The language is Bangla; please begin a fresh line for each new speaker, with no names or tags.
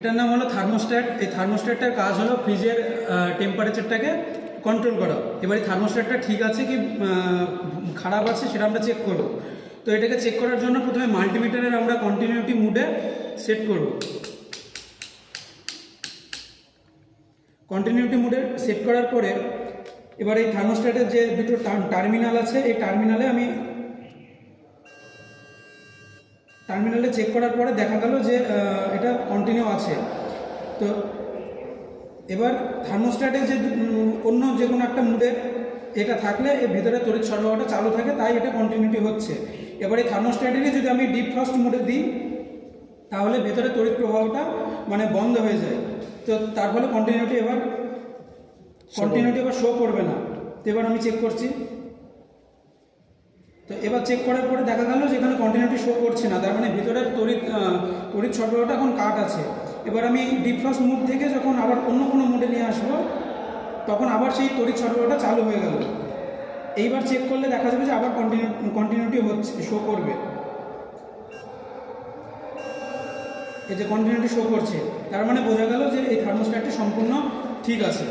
এটার নাম হলো থার্মোস্ট্যাট। এই থার্মোস্ট্যাটটার কাজ হলো ফ্রিজের টেম্পারেচারটাকে কন্ট্রোল করা। এবার এই থার্মোস্ট্যাটটা ঠিক আছে কি খারাপ আছে সেটা আমরা চেক করব। তো এটাকে চেক করার জন্য প্রথমে মাল্টিমিটারের আমরা কন্টিনিউটি মুডে সেট করব। কন্টিনিউটি মুডে সেট করার পরে এবার এই থার্মোস্ট্যাটের যে দুটো টার্মিনাল আছে এই টার্মিনালে চেক করার পরে দেখা গেল যে এটা কন্টিনিউ আছে। তো এবার থার্মোস্ট্যাটে যে অন্য যে কোনো একটা মুডে এটা থাকলে এর ভিতরে তড়িৎ সরবরাহটা চালু থাকে, তাই এটা কন্টিনিউটি হচ্ছে। এবার এই থার্মোস্ট্যাটকে যদি আমি ডিপ ফ্রস্ট মুডে দিই তাহলে ভেতরে তড়িৎ প্রবাহটা মানে বন্ধ হয়ে যায়। তো তার ফলে কন্টিনিউটি এবার শো করবে না। তো এবার আমি চেক করছি। তো এবার চেক করার পরে দেখা গেল যে এখানে কন্টিনিউটি শো করছে না, তার মানে ভিতরের তড়িৎ সরবরাহটা এখন কাট আছে। এবার আমি ডিফ্রস্ট মুড থেকে যখন আবার অন্য কোনো মুডে নিয়ে আসবো তখন আবার সেই তড়িৎ সরবরাহটা চালু হয়ে গেল। এইবার চেক করলে দেখা যাবে যে আবার কন্টিনিউটি হচ্ছে, শো করবে। এই যে কন্টিনিউটি শো করছে, তার মানে বোঝা গেল যে এই থার্মোস্ট্যাটটি সম্পূর্ণ ঠিক আছে।